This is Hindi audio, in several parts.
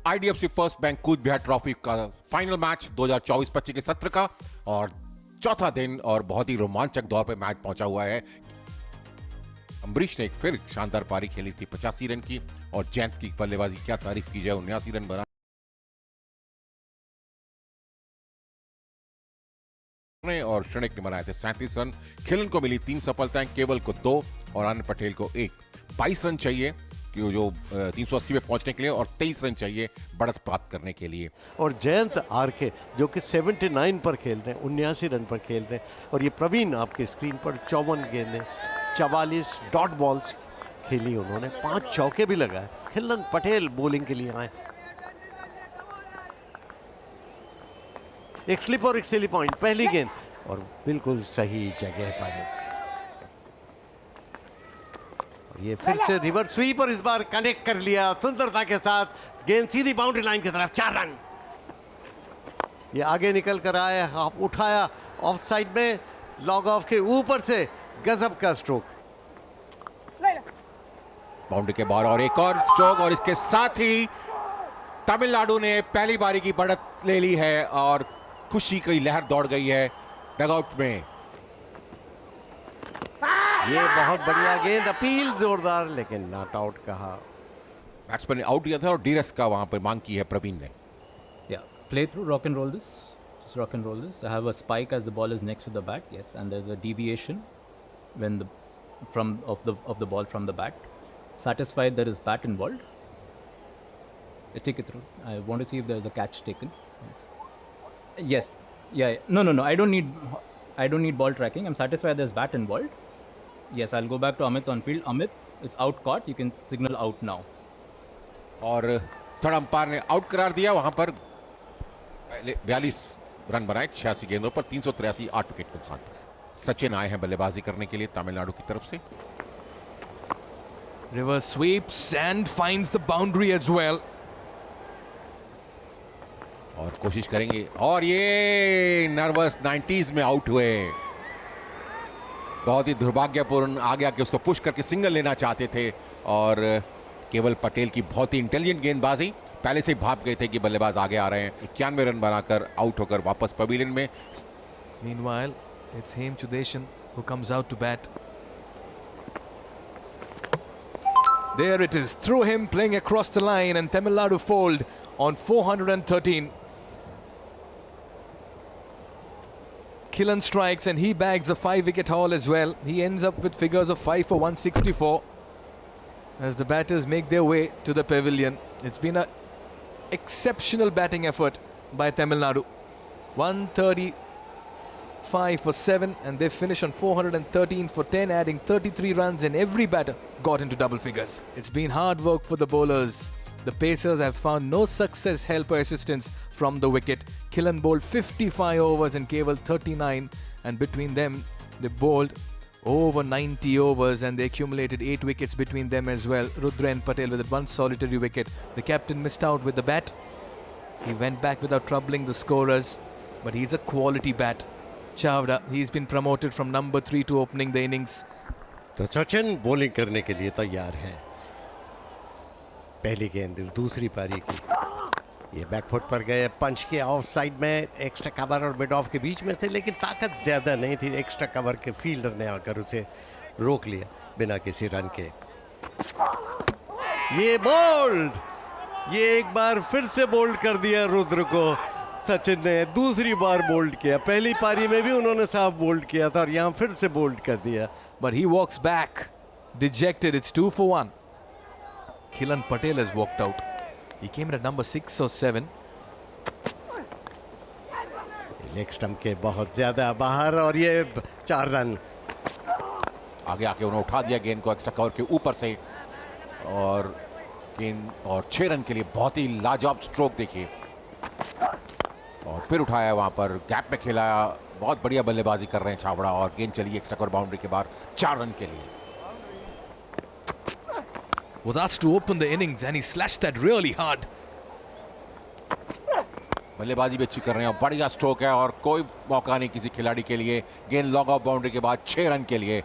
IDFC first bank Cooch Behar trophy का फाइनल मैच 2024-25 के सत्र का और चौथा दिन और बहुत ही रोमांचक दौर पे मैच पहुंचा हुआ है। अम्बरीश ने एक फिर शानदार पारी खेली थी 85 रन की और जयंत की बल्लेबाजी क्या तारीफ की जाए, 79 रन बना और क्षणिक ने बनाए थे 37 रन। खिलन को मिली 3 सफलताएं, केवल को 2 और आनंद पटेल को 1। 22 रन चाहिए कि जो 380 पे पहुंचने के लिए और 23 रन चाहिए बढ़त प्राप्त करने के लिए। और जयंत आर के जो कि 79 पर खेल रहे हैं, 79 रन पर खेल रहे हैं। और ये प्रवीण आपके स्क्रीन पर 54 गेंदें, 44 डॉट बॉल्स खेली उन्होंने, 5 चौके भी लगाए। खिलन पटेल बॉलिंग के लिए आए। एक स्लिप और एक सिली पॉइंट, पहली गेंद और बिल्कुल सही जगह पर। और ये फिर से रिवर्स स्वीप और इस बार कनेक्ट कर लिया सुंदरता के साथ। गेंद सीधी बाउंड्री लाइन की तरफ, 4 रन। ये आगे निकल कर आया, आप उठाया ऑफ साइड में, लॉग ऑफ के ऊपर से गजब का स्ट्रोक। बाउंड्री के बाहर और एक और स्ट्रोक और इसके साथ ही तमिलनाडु ने पहली बारी की बढ़त ले ली है और खुशी की लहर दौड़ गई है डगआउट में। ये बहुत बढ़िया गेंद, अपील जोरदार, लेकिन नॉट आउट कहा। बैट्समैन ने आउट दिया था और डीरेस का वहां पर मांग की है प्रवीण ने। Play through, rock and roll this. Just rock and roll this. I have a spike as the ball is next to the bat. Yes, and there's a deviation when of the ball from the bat. Satisfied there is bat involved. Take it through. I want to see if there's a catch taken. Yes. Yeah. No. I don't need ball tracking. I'm satisfied there's bat involved. Yes, I'll go back to Amit on field. Amit, it's out caught. You can signal out now. और थर्ड अंपायर ने आउट करार दिया। वहां पर 42 रन बनाए 86 गेंदों पर, 383 8 विकेट नुकसान पर। सचिन आए हैं बल्लेबाजी करने के लिए तमिलनाडु की तरफ से। Reverse sweeps and finds the boundary as well. और कोशिश करेंगे और ये नर्वस 90s में आउट हुए। बहुत ही दुर्भाग्यपूर्ण आ गया कि उसको पुश करके सिंगल लेना चाहते थे और केवल पटेल की बहुत ही इंटेलिजेंट गेंदबाजी, पहले से ही भाप गए थे कि बल्लेबाज आगे आ रहे हैं। 91 रन बनाकर आउट होकर वापस पवेलियन में। Meanwhile, it's Hem Chudeshan who comes out to bat. There it is, through him playing across the line, and Tamil Nadu fold on 413. Killen strikes and he bags a 5-wicket haul as well. He ends up with figures of 5 for 164 as the batters make their way to the pavilion. It's been an exceptional batting effort by Tamil Nadu. 135 for 7 and they finish on 413 for 10, adding 33 runs, and every batter got into double figures. It's been hard work for the bowlers. The Pacers have found no success helper assistance from the wicket. Killen bowled 55 overs and Keval 39, and between them they bowled over 90 overs and they accumulated 8 wickets between them as well. Rudra and Patel with one solitary wicket. The captain missed out with the bat. He went back without troubling the scorers, but he's a quality bat. Chavda, he's been promoted from number 3 to opening the innings. तो सचिन बॉलिंग करने के लिए तैयार है। पहली गेंद दूसरी पारी की, ये बैकफुट पर गए, पंच के ऑफ साइड में, एक्स्ट्रा कवर और मिड ऑफ के बीच में थे, लेकिन ताकत ज्यादा नहीं थी। एक्स्ट्रा कवर के फील्डर ने आकर उसे रोक लिया बिना किसी रन के। ये बोल्ड, ये एक बार फिर से बोल्ड कर दिया रुद्र को। सचिन ने दूसरी बार बोल्ड किया, पहली पारी में भी उन्होंने साफ बोल्ड किया था और यहाँ फिर से बोल्ड कर दिया। But he walks back dejected. It's 2 for 1. Killen Patel has walked out. He came in at number 6 or 7. Leg stump के बहुत ज्यादा बाहर और ये 4 रन। आगे आके उन्होंने उठा दिया गेंद को एक्स्ट्रा कवर के ऊपर से और गेंद और 6 रन के लिए बहुत ही लाजवाब स्ट्रोक देखिए। और फिर उठाया, वहां पर गैप में खेला, बहुत बढ़िया बल्लेबाजी कर रहे हैं छावड़ा और गेंद चली एक्स्ट्रा कवर बाउंड्री के बाहर 4 रन के लिए। Was asked to open the innings and he slashed that really hard. बल्लेबाजी भी अच्छी कर रहे हैं, बढ़िया स्ट्रोक है और कोई मौका नहीं किसी खिलाड़ी के लिए। गेंद लॉग ऑफ बाउंड्री के बाद 6 रन के लिए।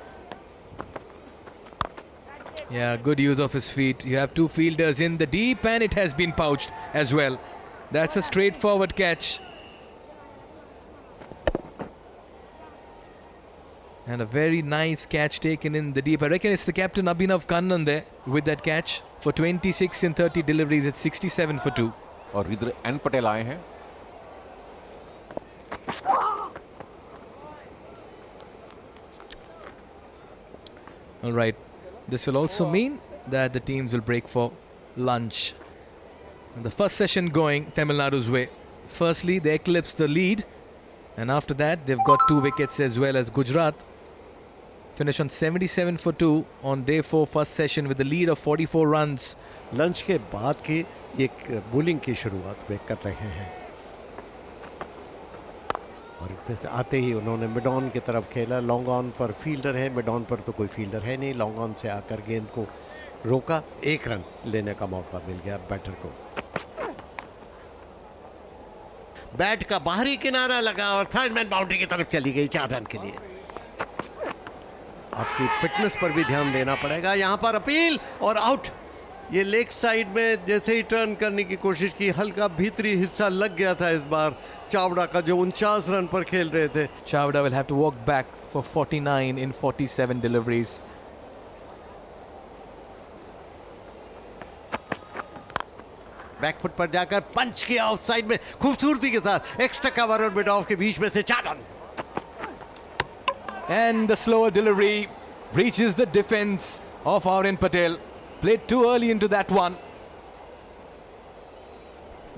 Yeah, good use of his feet. You have two fielders in the deep and it has been pouched as well. That's a straightforward catch. And a very nice catch taken in the deep. I reckon it's the captain Abhinav Kannan there with that catch. For 26 in 30 deliveries, it's 67 for 2. और इधर एन पटेल आए हैं. All right. This will also mean that the teams will break for lunch. And the first session going Tamil Nadu's way. Firstly, they eclipse the lead. And after that, they've got 2 wickets as well as Gujarat. Finish on 77 for 2 on day 4 first session with a lead of 44 runs. Lunch के बाद की एक बॉलिंग की शुरुआत वे कर रहे हैं और आते ही उन्होंने मिड ऑन की तरफ खेला. लॉन्ग ऑन पर फील्डर है, मिड ऑन पर तो कोई फील्डर है नहीं. लॉन्ग ऑन से आकर गेंद को रोका, 1 रन लेने का मौका मिल गया बैटर को. बैट का बाहरी किनारा लगा और थर्ड मैन बाउंड्री की तरफ चली गई 4 रन के लिए. आपकी फिटनेस पर भी ध्यान देना पड़ेगा. यहां पर अपील और आउट. ये लेग साइड में जैसे ही टर्न करने की कोशिश की, हल्का भीतरी हिस्सा लग गया था इस बार चावड़ा का, जो 49 रन पर खेल रहे थे. Chavda will have to walk back for 49 in 47 deliveries. Back foot पर जाकर पंच किया ऑफ साइड में खूबसूरती के साथ. एक्स्ट्रा कवर और मिड ऑफ के बीच में से 4 run. And the slower delivery reaches the defense of Aurin Patel. Played too early into that one.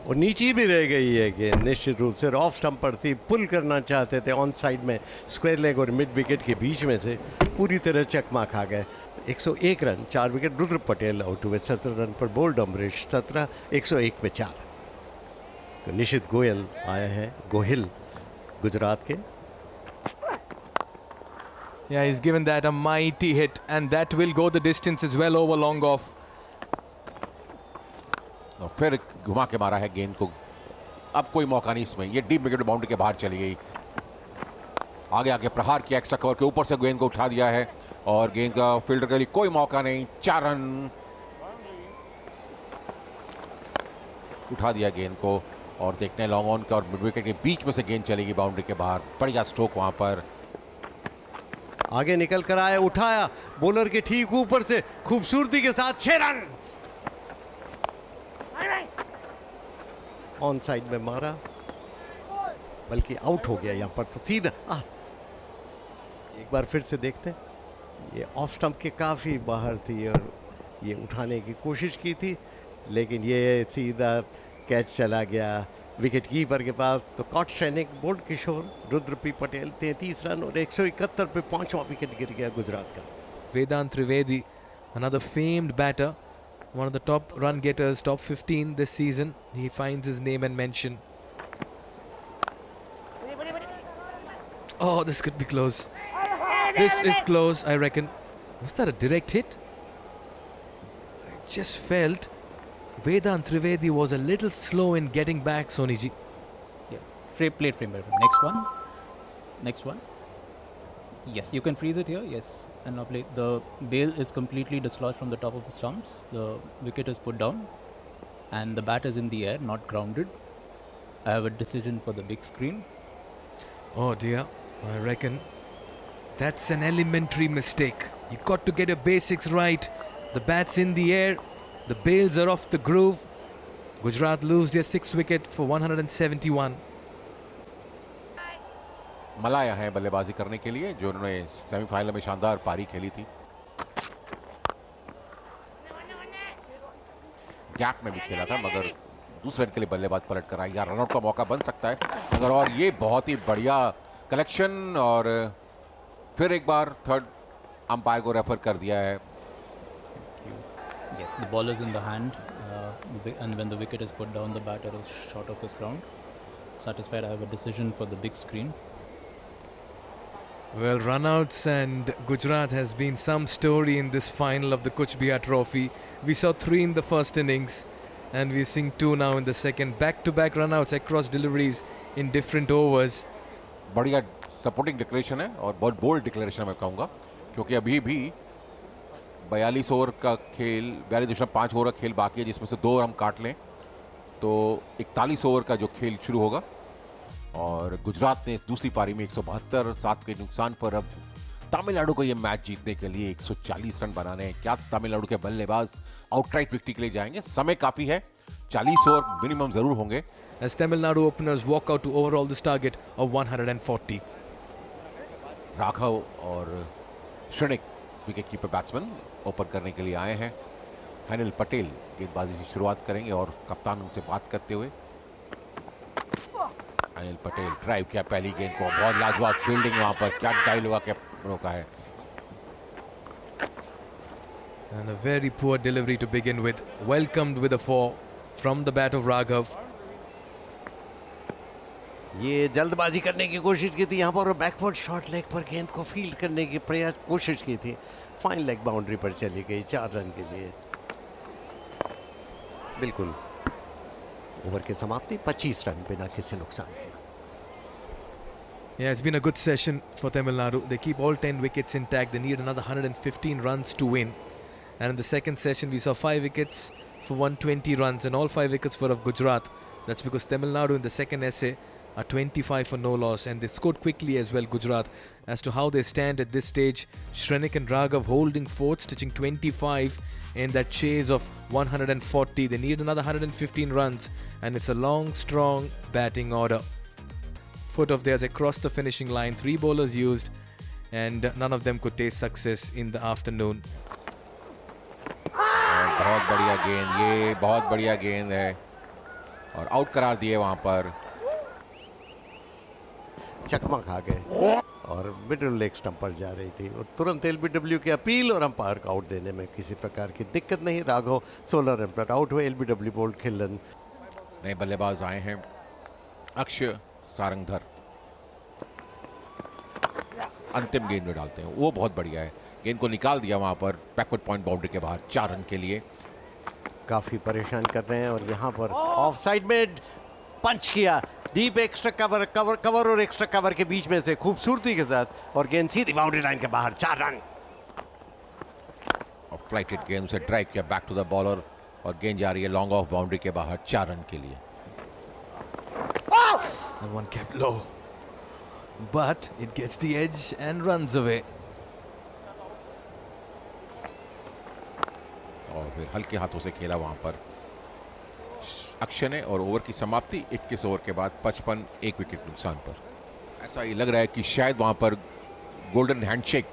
और नीचे भी रह गई है कि निश्चित रूप से ऑफ स्टंप पर थी. पुल करना चाहते थे ऑन साइड में, स्क्वायर लेग और मिड विकेट के बीच में से पूरी तरह चकमा खा गए. 101 run, 4 wicket. Rudra Patel out हुए 17 रन पर. बोल्ड अमरीश 17, 101 में 4. तो निशित गोयल आए हैं, गोहिल गुजरात के. Yeah, he's given that a mighty hit and that will go the distance as well over long off. और फिर घुमा के मारा है गेंद को. अब कोई मौका नहीं इसमें. ये डीप विकेट बाउंड्री के बाहर चली गई. आगे आगे प्रहार किया एक्स्ट्रा कवर के ऊपर से गेंद को उठा दिया है और गेंद का फील्डर के लिए कोई मौका नहीं. 4 रन. उठा दिया गेंद को और देखने लॉन्ग ऑन का और मिड विकेट के बीच में से गेंद चलेगी बाउंड्री के बाहर. बढ़िया स्ट्रोक वहां पर. आगे निकल कर आया, उठाया बॉलर के ठीक ऊपर से खूबसूरती के साथ 6 रन. ऑन साइड में मारा, बल्कि आउट हो गया यहां पर तो सीधा. एक बार फिर से देखते. ये ऑफ स्टंप के काफी बाहर थी और ये उठाने की कोशिश की थी, लेकिन ये सीधा कैच चला गया विकेट कीपर के पास. तो कॉट सैनिक, बोल्ड किशोर, रुद्र पी पटेल 33 रन और 171 पे 5वां विकेट गिर गया गुजरात का. Vedant Trivedi, another famed batter, one of the top run getters, top 15 this season. He finds his name and mention. Oh, this could be close. This is close, I reckon. Was that a direct hit? I just felt Vedant Trivedi was a little slow in getting back, Soniji. Yeah, played frame by frame. Next one. Next one. Yes, you can freeze it here. Yes, and now play. The bail is completely dislodged from the top of the stumps. The wicket is put down, and the bat is in the air, not grounded. I have a decision for the big screen. Oh dear, I reckon that's an elementary mistake. You got to get your basics right. The bat's in the air. The bails are off the groove. Gujarat lose their 6th wicket for 171. Malaya है बल्लेबाजी करने के लिए, जो उन्होंने सेमीफाइनल में शानदार पारी खेली थी. गैप में भी खेला था, मगर दूसरे के लिए बल्लेबाज पलट कर आई. यार रनआउट का मौका बन सकता है अगर. और ये बहुत ही बढ़िया कलेक्शन. और फिर एक बार थर्ड अंपायर को रेफर कर दिया है. Yes, the ball is in the hand, and when the wicket is put down, the batter is short of his ground. Satisfied, I have a decision for the big screen. Well, runouts and Gujarat has been some story in this final of the Kuch Bihar Trophy. We saw 3 in the first innings, and we're seeing 2 now in the second. Back-to-back runouts across deliveries in different overs. बढ़िया सपोर्टिंग डिक्लेरेशन है और बहुत बोल्ड डिक्लेरेशन मैं कहूँगा, क्योंकि अभी भी 42 ओवर का खेल, 42.5 ओवर का खेल बाकी है, जिसमें से 2 ओवर हम काट लें तो 41 ओवर का जो खेल शुरू होगा। और गुजरात ने दूसरी पारी में 172 7 के नुकसान पर अब तमिलनाडु को ये मैच जीतने के लिए 140 रन बनाने हैं। क्या तमिलनाडु के बल्लेबाज आउटराइट विक्ट्री के लिए जाएंगे? समय काफी है, 40 ओवर मिनिमम जरूर होंगे। As Tamil Nadu openers walk out to overall this target of 140. Raghav और Shrenik wicket keeper batsman open करने के लिए आए हैं। अनिल पटेल गेंदबाजी से शुरुआत करेंगे और कप्तान उनसे बात करते हुए। अनिल पटेल ड्राइव किया पहली गेंद को, बहुत लाजवाब फील्डिंग, वहां पर क्या डाई लगा के रोका है। And a very poor delivery to begin with. Welcomed with a 4 from the bat of Raghav. ये जल्दबाजी करने की कोशिश की थी यहाँ पर, बैकवर्ड शॉट लेग पर गेंद को फील्ड करने की कोशिश की थी। फाइन लेग बाउंड्री पर चली गई 4 रन के लिए। बिल्कुल ओवर की समाप्ति 25 रन बिना किसी नुकसान के। Yeah, it's been a good session for Tamil Nadu. They keep all 10 wickets intact. They need another 115 runs to win. And in the second session, we saw 5 wickets for 120 runs, and all 5 wickets were of Gujarat. That's because Tamil Nadu in the second essay are 25 for no loss, and they scored quickly as well, Gujarat. As to how they stand at this stage, Shrenik and Raghav holding fourth, stitching 25 in that chase of 140. They need another 115 runs, and it's a long, strong batting order. Foot of theirs across the finishing line, 3 bowlers used, and none of them could taste success in the afternoon. बहुत बढ़िया गेंद, ये बहुत बढ़िया गेंद है और आउट करार दिए वहां पर। चकमा खा गए और मिडिल लेग स्टंप पर जा रही थी और तुरंत एलबीडब्ल्यू की अपील और अंपायर को आउट देने में किसी प्रकार की दिक्कत नहीं। राघव 16 रन पर आउट हुए। एलबीडब्ल्यू बोल्ड खेलन। नए बल्लेबाज आए हैं, अक्षय सारंगधर अंतिम गेंद में डालते हैं, वो बहुत बढ़िया है। गेंद को निकाल दिया वहां पर बैकवर्ड पॉइंट बाउंड्री के बाहर 4 रन के लिए। काफी परेशान कर रहे हैं और यहाँ पर ऑफ साइड में पंच किया, डीप एक्स्ट्रा कवर और एक्स्ट्रा कवर के बीच में से खूबसूरती के साथ, और गेंद सीधी बाउंड्री लाइन के बाहर 4 रन। और फ्लाइटेड गेंद से ड्राइव किया बैक टू द बॉलर और गेंद जा रही है लॉन्ग ऑफ बाउंड्री के बाहर 4 रन के लिए। And one kept low, but it gets the edge and runs away. और फिर हल्के हाथों से खेला वहां पर अक्षय ने और ओवर की समाप्ति 21 ओवर के बाद 55 1 विकेट नुकसान पर। ऐसा ही लग रहा है कि शायद वहां पर गोल्डन हैंडशेक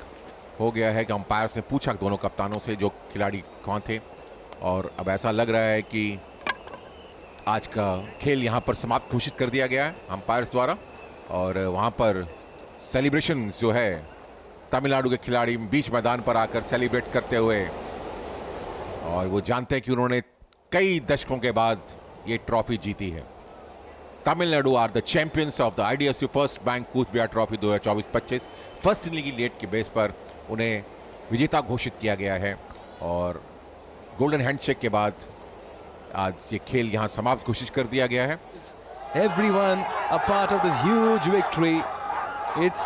हो गया है कि अंपायर्स ने पूछा दोनों कप्तानों से जो खिलाड़ी कौन थे, और अब ऐसा लग रहा है कि आज का खेल यहां पर समाप्त घोषित कर दिया गया है अंपायर्स द्वारा। और वहां पर सेलिब्रेशन जो है तमिलनाडु के खिलाड़ी बीच मैदान पर आकर सेलिब्रेट करते हुए, और वो जानते हैं कि उन्होंने कई दशकों के बाद ये ट्रॉफी जीती है। Tamil Nadu are the champions of the IDFC first bank Cooch Behar trophy 2024-25 first inning की लीड के बेस पर उन्हें विजेता घोषित किया गया है। और गोल्डन हैंडशेक के बाद आज ये खेल यहां समाप्त घोषित कर दिया गया है। Everyone a part of this huge victory. It's